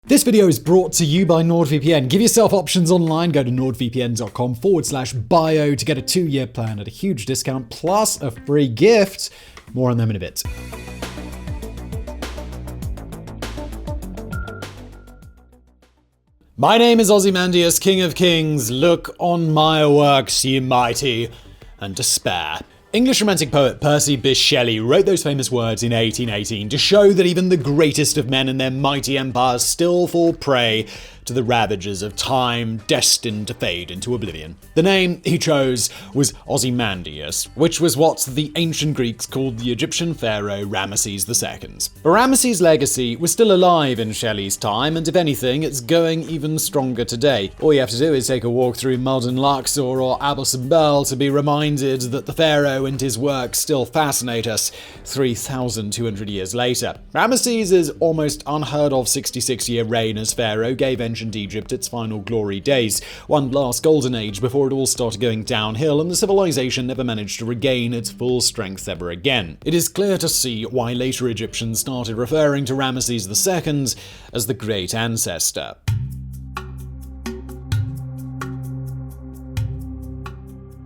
This video is brought to you by NordVPN. Give yourself options online. Go to nordvpn.com/bio to get a 2-year plan at a huge discount plus a free gift. More on them in a bit. My name is Ozymandias, King of Kings. Look on my works, ye mighty, and despair. English Romantic poet Percy Bysshe Shelley wrote those famous words in 1818 to show that even the greatest of men and their mighty empires still fall prey to the ravages of time, destined to fade into oblivion. The name he chose was Ozymandias, which was what the ancient Greeks called the Egyptian pharaoh Ramesses II. But Ramesses' legacy was still alive in Shelley's time, and if anything, it's going even stronger today. All you have to do is take a walk through modern Luxor or Abu Simbel to be reminded that the pharaoh and his work still fascinate us 3,200 years later. Ramesses' almost unheard of 66-year reign as pharaoh gave ancient Egypt its final glory days, one last golden age before it all started going downhill and the civilization never managed to regain its full strength ever again. It is clear to see why later Egyptians started referring to Ramesses II as the Great Ancestor.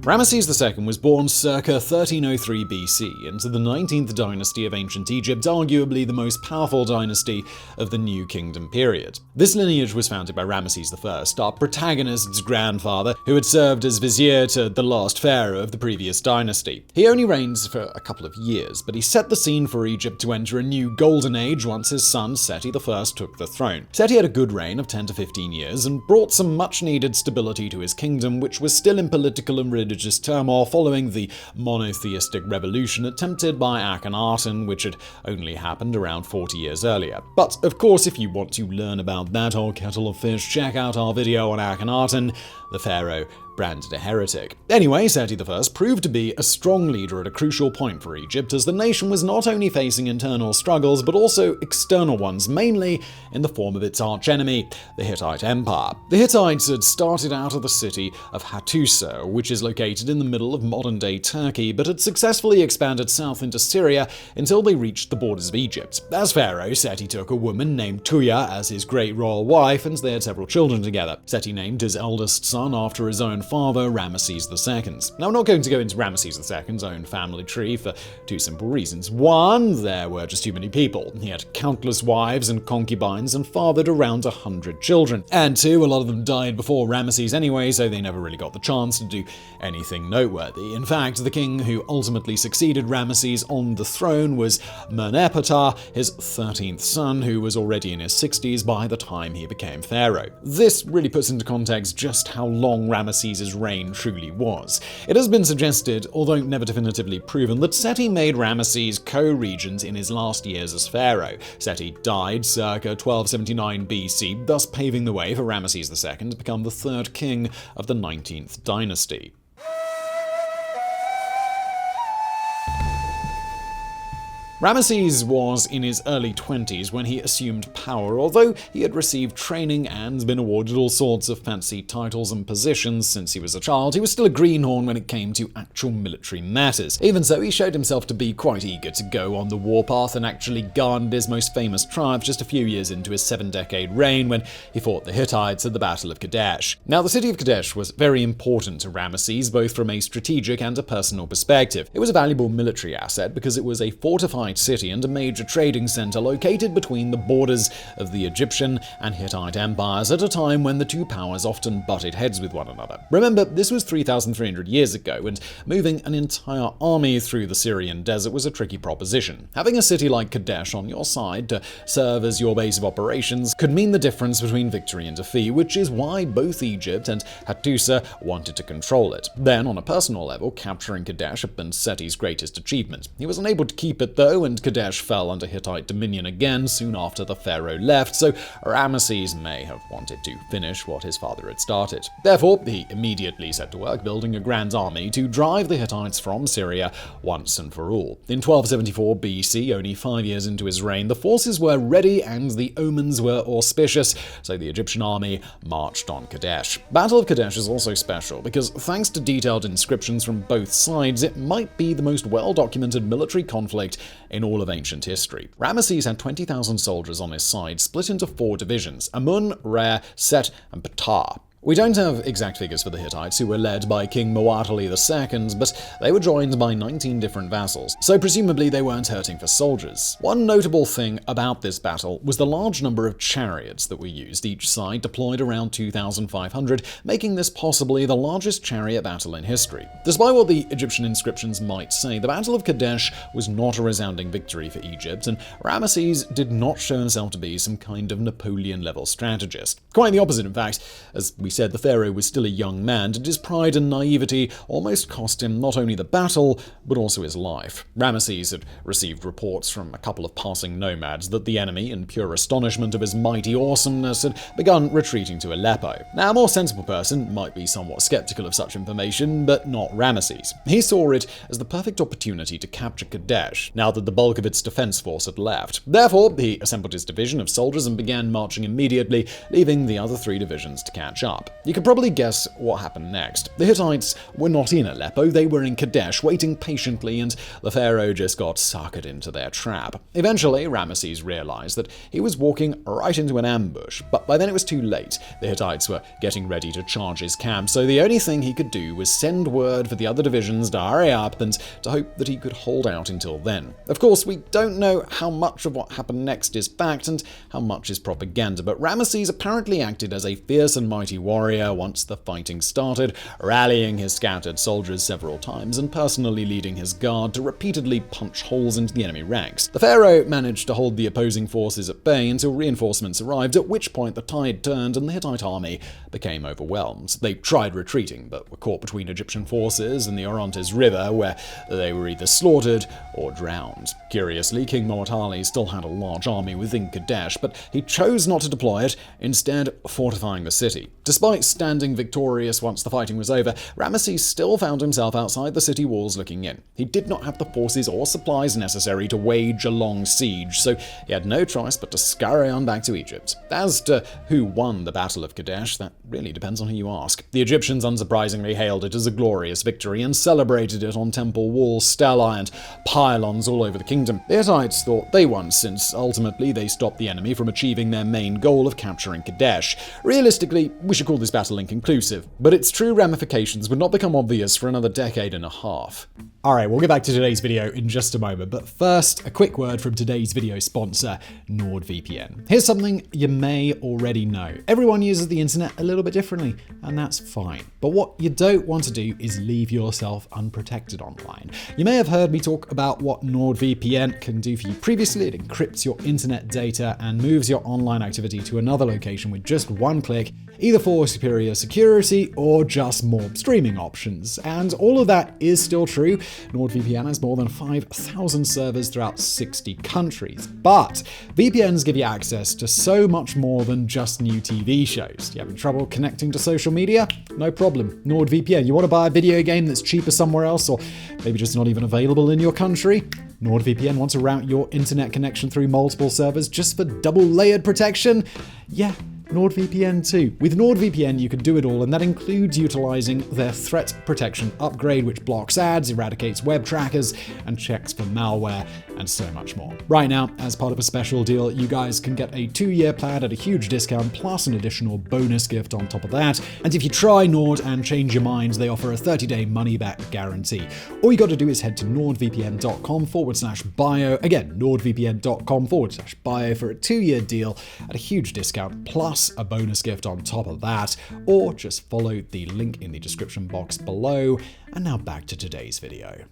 Ramesses II was born circa 1303 BC into the 19th dynasty of ancient Egypt, arguably the most powerful dynasty of the New Kingdom period. This lineage was founded by Ramesses I, our protagonist's grandfather, who had served as vizier to the last pharaoh of the previous dynasty. He only reigned for a couple of years, but he set the scene for Egypt to enter a new golden age once his son Seti I took the throne. Seti had a good reign of 10 to 15 years and brought some much-needed stability to his kingdom, which was still in political and religious turmoil following the monotheistic revolution attempted by Akhenaten, which had only happened around 40 years earlier. But of course, if you want to learn about that whole kettle of fish, check out our video on Akhenaten, the pharaoh branded a heretic. Anyway, Seti I proved to be a strong leader at a crucial point for Egypt, as the nation was not only facing internal struggles, but also external ones, mainly in the form of its archenemy, the Hittite Empire. The Hittites had started out of the city of Hattusa, which is located in the middle of modern-day Turkey, but had successfully expanded south into Syria until they reached the borders of Egypt. As pharaoh, Seti took a woman named Tuya as his great royal wife, and they had several children together. Seti named his eldest son after his own father, Ramesses II. Now, I'm not going to go into Ramesses II's own family tree for two simple reasons. One, there were just too many people. He had countless wives and concubines and fathered around 100 children. And two, a lot of them died before Ramesses anyway, so they never really got the chance to do anything noteworthy. In fact, the king who ultimately succeeded Ramesses on the throne was Nefertari, his 13th son, who was already in his 60s by the time he became pharaoh. This really puts into context just how long Ramesses' reign truly was. It has been suggested, although never definitively proven, that Seti made Ramesses co-regent in his last years as pharaoh. Seti died circa 1279 BC, thus paving the way for Ramesses II to become the third king of the 19th dynasty. Ramesses was in his early 20s when he assumed power, although he had received training and been awarded all sorts of fancy titles and positions since he was a child. He was still a greenhorn when it came to actual military matters. Even so, he showed himself to be quite eager to go on the warpath and actually garnered his most famous triumph just a few years into his 7-decade reign when he fought the Hittites at the Battle of Kadesh. Now, the city of Kadesh was very important to Ramesses, both from a strategic and a personal perspective. It was a valuable military asset because it was a fortified city and a major trading center located between the borders of the Egyptian and Hittite empires at a time when the two powers often butted heads with one another. Remember, this was 3,300 years ago, and moving an entire army through the Syrian desert was a tricky proposition. Having a city like Kadesh on your side to serve as your base of operations could mean the difference between victory and defeat, which is why both Egypt and Hattusa wanted to control it. Then, on a personal level, capturing Kadesh had been Seti's greatest achievement. He was unable to keep it though, and Kadesh fell under Hittite dominion again soon after the pharaoh left, so Ramesses may have wanted to finish what his father had started. Therefore, he immediately set to work building a grand army to drive the Hittites from Syria once and for all. In 1274 BC, only 5 years into his reign, the forces were ready and the omens were auspicious, so the Egyptian army marched on Kadesh. Battle of Kadesh is also special because, thanks to detailed inscriptions from both sides, it might be the most well-documented military conflict in all of ancient history. Ramesses had 20,000 soldiers on his side, split into 4 divisions: Amun, Re, Set, and Ptah. We don't have exact figures for the Hittites, who were led by King Muad'Dib II, but they were joined by 19 different vassals, so presumably they weren't hurting for soldiers. One notable thing about this battle was the large number of chariots that were used, each side deployed around 2,500, making this possibly the largest chariot battle in history. Despite what the Egyptian inscriptions might say, the Battle of Kadesh was not a resounding victory for Egypt, and Ramesses did not show himself to be some kind of Napoleon-level strategist. Quite the opposite, in fact. As we said, the pharaoh was still a young man, and his pride and naivety almost cost him not only the battle, but also his life. Ramesses had received reports from a couple of passing nomads that the enemy, in pure astonishment of his mighty awesomeness, had begun retreating to Aleppo. Now, a more sensible person might be somewhat skeptical of such information, but not Ramesses. He saw it as the perfect opportunity to capture Kadesh, now that the bulk of its defense force had left. Therefore, he assembled his division of soldiers and began marching immediately, leaving the other 3 divisions to catch up. You can probably guess what happened next. The Hittites were not in Aleppo, they were in Kadesh, waiting patiently, and the pharaoh just got suckered into their trap. Eventually, Ramesses realized that he was walking right into an ambush, but by then it was too late. The Hittites were getting ready to charge his camp, so the only thing he could do was send word for the other divisions to hurry up and to hope that he could hold out until then. Of course, we don't know how much of what happened next is fact and how much is propaganda, but Ramesses apparently acted as a fierce and mighty warrior once the fighting started, rallying his scattered soldiers several times and personally leading his guard to repeatedly punch holes into the enemy ranks. The pharaoh managed to hold the opposing forces at bay until reinforcements arrived, at which point the tide turned and the Hittite army became overwhelmed. They tried retreating, but were caught between Egyptian forces and the Orontes River, where they were either slaughtered or drowned. Curiously, King Muad'Dib still had a large army within Kadesh, but he chose not to deploy it, instead fortifying the city. Despite standing victorious once the fighting was over, Ramesses still found himself outside the city walls looking in. He did not have the forces or supplies necessary to wage a long siege, so he had no choice but to scurry on back to Egypt. As to who won the Battle of Kadesh, that really depends on who you ask. The Egyptians unsurprisingly hailed it as a glorious victory and celebrated it on temple walls, stelae, and pylons all over the kingdom. The Hittites thought they won, since ultimately they stopped the enemy from achieving their main goal of capturing Kadesh. Realistically, we should call this battle inconclusive, but its true ramifications would not become obvious for another decade and a half. Alright, we'll get back to today's video in just a moment, but first, a quick word from today's video sponsor, NordVPN. Here's something you may already know. Everyone uses the internet a little bit differently, and that's fine. But what you don't want to do is leave yourself unprotected online. You may have heard me talk about what NordVPN can do for you previously. It encrypts your internet data and moves your online activity to another location with just one click, either for superior security or just more streaming options. And all of that is still true. NordVPN has more than 5,000 servers throughout 60 countries. But VPNs give you access to so much more than just new TV shows. You having trouble connecting to social media? No problem. NordVPN. You want to buy a video game that's cheaper somewhere else, or maybe just not even available in your country? NordVPN wants to route your internet connection through multiple servers just for double-layered protection? Yeah. NordVPN too. With NordVPN, you can do it all, and that includes utilizing their threat protection upgrade, which blocks ads, eradicates web trackers, and checks for malware, and so much more. Right now, as part of a special deal, you guys can get a 2-year plan at a huge discount, plus an additional bonus gift on top of that. And if you try Nord and change your mind, they offer a 30-day money-back guarantee. All you got to do is head to nordvpn.com/bio. Again, nordvpn.com/bio for a 2-year deal at a huge discount, plus a bonus gift on top of that, or just follow the link in the description box below. And now back to today's video.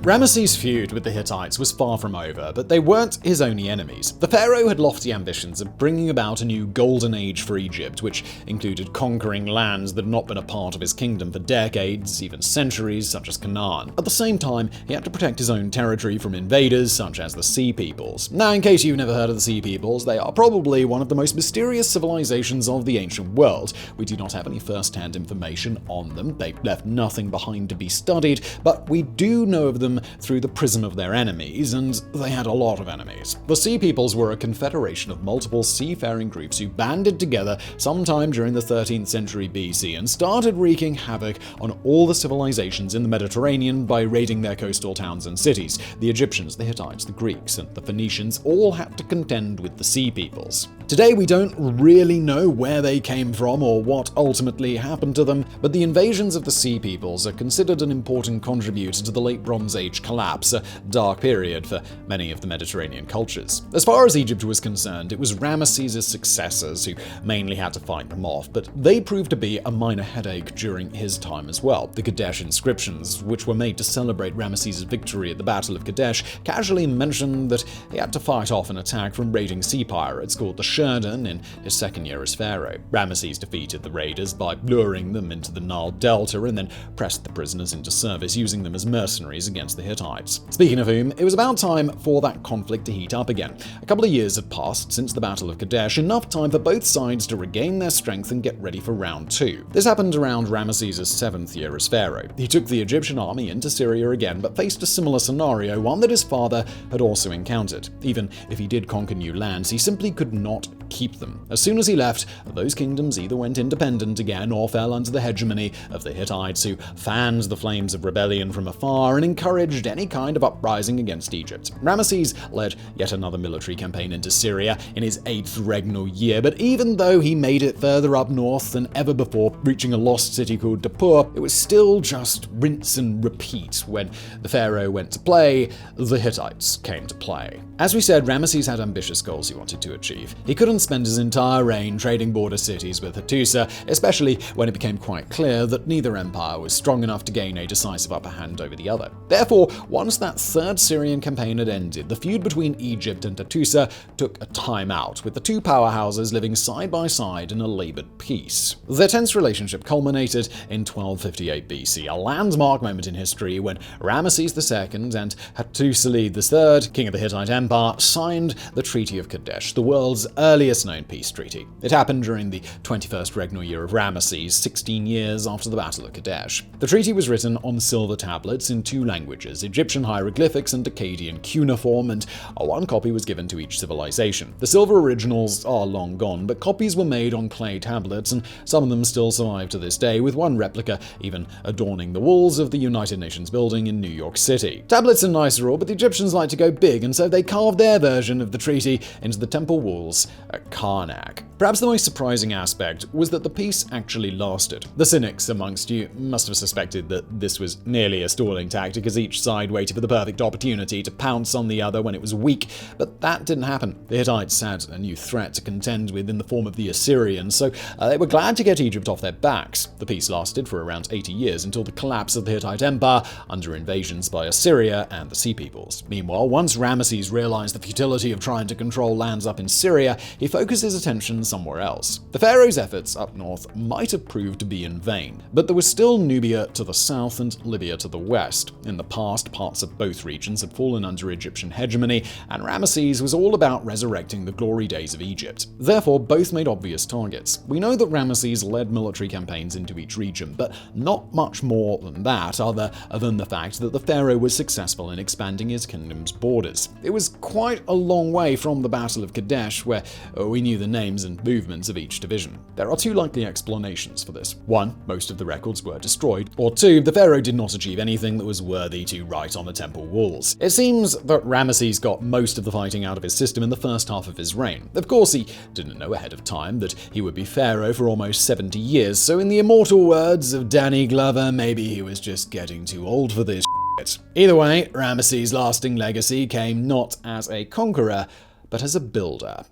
Ramesses' feud with the Hittites was far from over, but they weren't his only enemies. The pharaoh had lofty ambitions of bringing about a new golden age for Egypt, which included conquering lands that had not been a part of his kingdom for decades, even centuries, such as Canaan. At the same time, he had to protect his own territory from invaders such as the Sea Peoples. Now, in case you've never heard of the Sea Peoples, they are probably one of the most mysterious civilizations of the ancient world. We do not have any first-hand information on them. They left nothing behind to be studied, but we do know of them them through the prism of their enemies, and they had a lot of enemies. The Sea Peoples were a confederation of multiple seafaring groups who banded together sometime during the 13th century BC and started wreaking havoc on all the civilizations in the Mediterranean by raiding their coastal towns and cities. The Egyptians, the Hittites, the Greeks, and the Phoenicians all had to contend with the Sea Peoples. Today, we don't really know where they came from or what ultimately happened to them, but the invasions of the Sea Peoples are considered an important contributor to the Late Bronze Age collapse, a dark period for many of the Mediterranean cultures. As far as Egypt was concerned, it was Ramesses' successors who mainly had to fight them off, but they proved to be a minor headache during his time as well. The Kadesh inscriptions, which were made to celebrate Ramesses' victory at the Battle of Kadesh, casually mentioned that he had to fight off an attack from raiding sea pirates called the Sheridan in his second year as pharaoh. Ramesses defeated the raiders by luring them into the Nile Delta and then pressed the prisoners into service, using them as mercenaries against the Hittites. Speaking of whom, it was about time for that conflict to heat up again. A couple of years had passed since the Battle of Kadesh, enough time for both sides to regain their strength and get ready for round two. This happened around Ramesses' 7th year as pharaoh. He took the Egyptian army into Syria again, but faced a similar scenario, one that his father had also encountered. Even if he did conquer new lands, he simply could not keep them. As soon as he left, those kingdoms either went independent again or fell under the hegemony of the Hittites, who fanned the flames of rebellion from afar and encouraged any kind of uprising against Egypt. Ramesses led yet another military campaign into Syria in his 8th regnal year, but even though he made it further up north than ever before, reaching a lost city called Dapur, it was still just rinse and repeat. When the pharaoh went to play, the Hittites came to play. As we said, Ramesses had ambitious goals he wanted to achieve. He couldn't spend his entire reign trading border cities with Hattusa, especially when it became quite clear that neither empire was strong enough to gain a decisive upper hand over the other. Therefore, once that third Syrian campaign had ended, the feud between Egypt and Hattusa took a time out, with the two powerhouses living side by side in a labored peace. Their tense relationship culminated in 1258 BC, a landmark moment in history when Ramesses II and Hattusili III, king of the Hittite Empire, signed the Treaty of Kadesh, the world's earliest known peace treaty. It happened during the 21st regnal year of Ramesses, 16 years after the Battle of Kadesh. The treaty was written on silver tablets in 2 languages, Egyptian hieroglyphics and Akkadian cuneiform, and one copy was given to each civilization. The silver originals are long gone, but copies were made on clay tablets, and some of them still survive to this day, with one replica even adorning the walls of the United Nations building in New York City. Tablets are nicer all, but the Egyptians like to go big, and so they carved their version of the treaty into the temple walls at Karnak. Perhaps the most surprising aspect was that the peace actually lasted. The cynics amongst you must have suspected that this was merely a stalling tactic, as each side waited for the perfect opportunity to pounce on the other when it was weak, but that didn't happen. The Hittites had a new threat to contend with in the form of the Assyrians, so they were glad to get Egypt off their backs. The peace lasted for around 80 years until the collapse of the Hittite Empire under invasions by Assyria and the Sea Peoples. Meanwhile, once Ramesses realized the futility of trying to control lands up in Syria, he focused his attention somewhere else. The pharaoh's efforts up north might have proved to be in vain, but there was still Nubia to the south and Libya to the west. In the past, parts of both regions had fallen under Egyptian hegemony, and Ramesses was all about resurrecting the glory days of Egypt. Therefore, both made obvious targets. We know that Ramesses led military campaigns into each region, but not much more than that, other than the fact that the pharaoh was successful in expanding his kingdom's borders. It was quite a long way from the Battle of Kadesh, where we knew the names and movements of each division. There are 2 likely explanations for this. 1, most of the records were destroyed, or 2, the pharaoh did not achieve anything that was worthy to write on the temple walls. It seems that Ramesses got most of the fighting out of his system in the first half of his reign. Of course, he didn't know ahead of time that he would be pharaoh for almost 70 years, so in the immortal words of Danny Glover, maybe he was just getting too old for this shit. Either way, Ramesses' lasting legacy came not as a conqueror, but as a builder.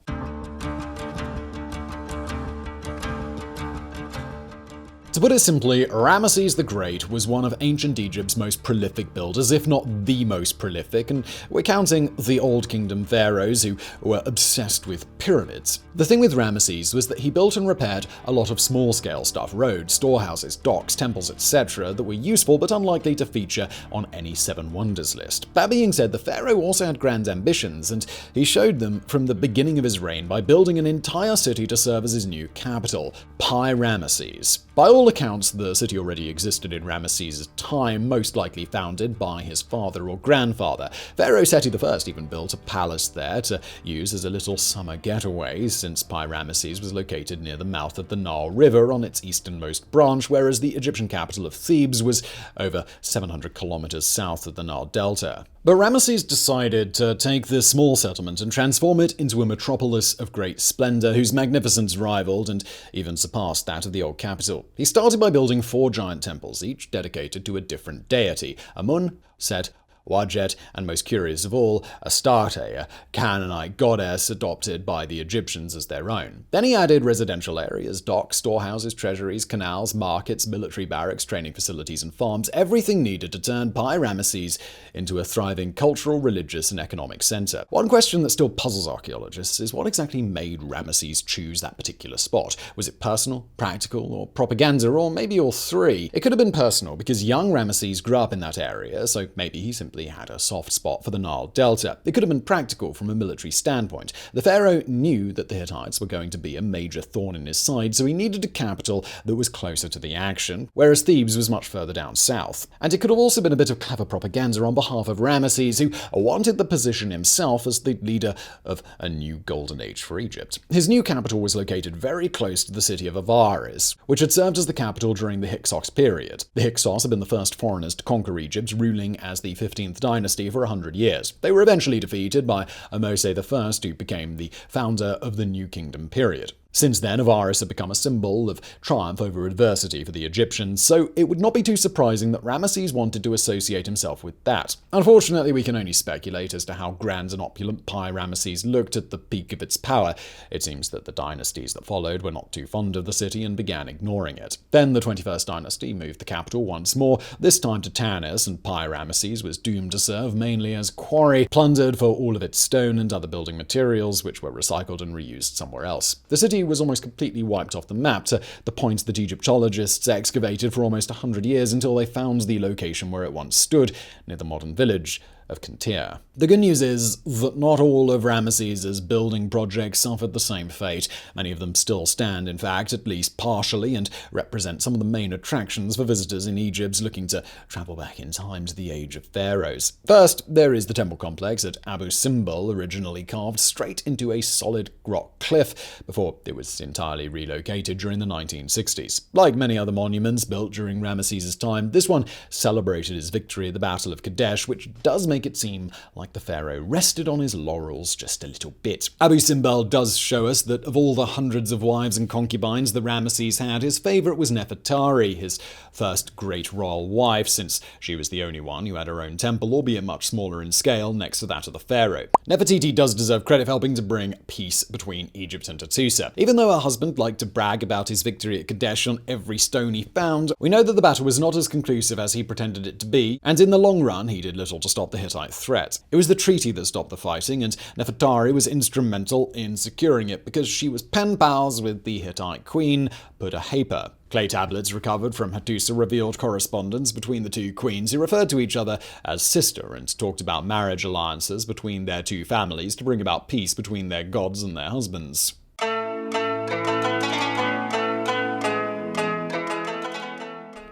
To put it simply, Ramesses the Great was one of ancient Egypt's most prolific builders, if not the most prolific, and we're counting the Old Kingdom pharaohs who were obsessed with pyramids. The thing with Ramesses was that he built and repaired a lot of small-scale stuff, roads, storehouses, docks, temples, etc., that were useful but unlikely to feature on any 7 Wonders list. That being said, the pharaoh also had grand ambitions, and he showed them from the beginning of his reign by building an entire city to serve as his new capital, Pi Ramesses. By all accounts, the city already existed in Ramesses' time, most likely founded by his father or grandfather. Pharaoh Seti I even built a palace there to use as a little summer getaway, since Ramesses was located near the mouth of the Nile River on its easternmost branch, whereas the Egyptian capital of Thebes was over 700 kilometers south of the Nile Delta. But Ramesses decided to take this small settlement and transform it into a metropolis of great splendor whose magnificence rivaled and even surpassed that of the old capital. He started by building 4 giant temples, each dedicated to a different deity: Amun, Set, Wadjet, and most curious of all, Astarte, a Canaanite goddess adopted by the Egyptians as their own. Then he added residential areas, docks, storehouses, treasuries, canals, markets, military barracks, training facilities, and farms, everything needed to turn Ramesses into a thriving cultural, religious, and economic center. One question that still puzzles archaeologists is what exactly made Ramesses choose that particular spot? Was it personal, practical, or propaganda, or maybe all three? It could have been personal because young Ramesses grew up in that area, so maybe he simply had a soft spot for the Nile Delta. It could have been practical from a military standpoint. The pharaoh knew that the Hittites were going to be a major thorn in his side, so he needed a capital that was closer to the action, whereas Thebes was much further down south. And it could have also been a bit of clever propaganda on behalf of Ramesses, who wanted the position himself as the leader of a new golden age for Egypt. His new capital was located very close to the city of Avaris, which had served as the capital during the Hyksos period. The Hyksos had been the first foreigners to conquer Egypt, ruling as the 15th dynasty for 100 years. They were eventually defeated by Ramesses I, who became the founder of the New Kingdom period. Since then, Avaris had become a symbol of triumph over adversity for the Egyptians, so it would not be too surprising that Ramesses wanted to associate himself with that. Unfortunately, we can only speculate as to how grand and opulent Ramesses looked at the peak of its power. It seems that the dynasties that followed were not too fond of the city and began ignoring it. Then the 21st dynasty moved the capital once more, this time to Tanis, and Ramesses was doomed to serve mainly as quarry, plundered for all of its stone and other building materials, which were recycled and reused somewhere else. The city was almost completely wiped off the map, to the point that Egyptologists excavated for almost 100 years until they found the location where it once stood, near the modern village of Kintyre. The good news is that not all of Ramesses' building projects suffered the same fate. Many of them still stand, in fact, at least partially, and represent some of the main attractions for visitors in Egypt looking to travel back in time to the age of pharaohs. First, there is the temple complex at Abu Simbel, originally carved straight into a solid rock cliff before it was entirely relocated during the 1960s. Like many other monuments built during Ramesses' time, this one celebrated his victory at the Battle of Kadesh, which does make it seem like the pharaoh rested on his laurels just a little bit. Abu Simbel does show us that of all the hundreds of wives and concubines that Ramesses had, his favorite was Nefertari, his first great royal wife, since she was the only one who had her own temple, albeit much smaller in scale, next to that of the pharaoh. Nefertiti does deserve credit for helping to bring peace between Egypt and Hattusa. Even though her husband liked to brag about his victory at Kadesh on every stone he found, we know that the battle was not as conclusive as he pretended it to be, and in the long run he did little to stop the Hittite threat. It was the treaty that stopped the fighting, and Nefertari was instrumental in securing it because she was pen pals with the Hittite queen, Pudahepa. Clay tablets recovered from Hattusa revealed correspondence between the two queens, who referred to each other as sister and talked about marriage alliances between their two families to bring about peace between their gods and their husbands.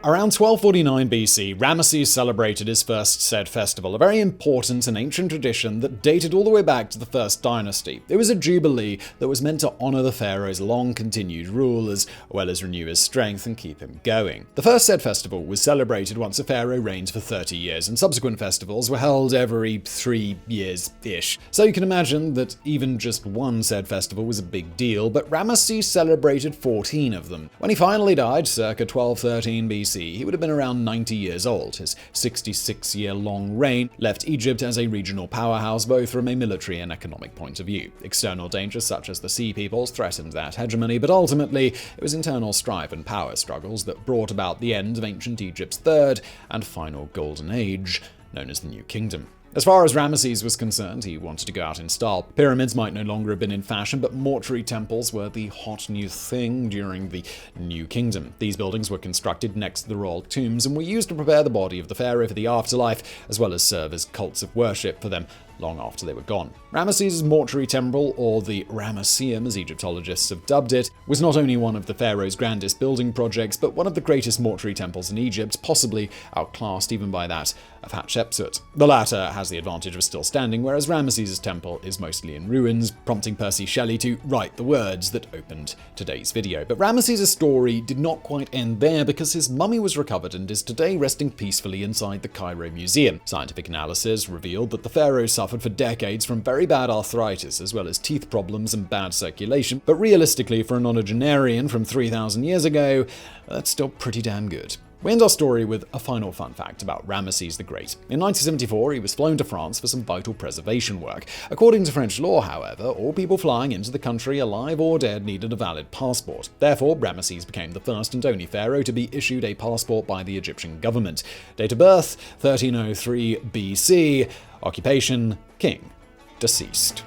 Around 1249 BC, Ramesses celebrated his first said festival, a very important and ancient tradition that dated all the way back to the First Dynasty. It was a jubilee that was meant to honor the pharaoh's long-continued rule as well as renew his strength and keep him going. The first said festival was celebrated once a pharaoh reigned for 30 years, and subsequent festivals were held every 3 years-ish. So you can imagine that even just one said festival was a big deal, but Ramesses celebrated 14 of them. When he finally died, circa 1213 BC, he would have been around 90 years old. His 66-year-long reign left Egypt as a regional powerhouse both from a military and economic point of view. External dangers such as the Sea Peoples threatened that hegemony, but ultimately it was internal strife and power struggles that brought about the end of ancient Egypt's third and final golden age, known as the New Kingdom. As far as Ramesses was concerned, he wanted to go out in style. Pyramids might no longer have been in fashion, but mortuary temples were the hot new thing during the New Kingdom. These buildings were constructed next to the royal tombs and were used to prepare the body of the pharaoh for the afterlife, as well as serve as cults of worship for them long after they were gone. Ramesses' mortuary temple, or the Ramesseum as Egyptologists have dubbed it, was not only one of the pharaoh's grandest building projects, but one of the greatest mortuary temples in Egypt, possibly outclassed even by that of Hatshepsut. The latter has the advantage of still standing, whereas Ramesses' temple is mostly in ruins, prompting Percy Shelley to write the words that opened today's video. But Ramesses' story did not quite end there, because his mummy was recovered and is today resting peacefully inside the Cairo Museum. Scientific analysis revealed that the pharaoh suffered for decades from very bad arthritis, as well as teeth problems and bad circulation, but realistically, for a nonagenarian from 3,000 years ago, that's still pretty damn good. We end our story with a final fun fact about Ramesses the Great. In 1974, he was flown to France for some vital preservation work. According to French law, however, all people flying into the country, alive or dead, needed a valid passport. Therefore, Ramesses became the first and only pharaoh to be issued a passport by the Egyptian government. Date of birth, 1303 BC. Occupation, king. Deceased.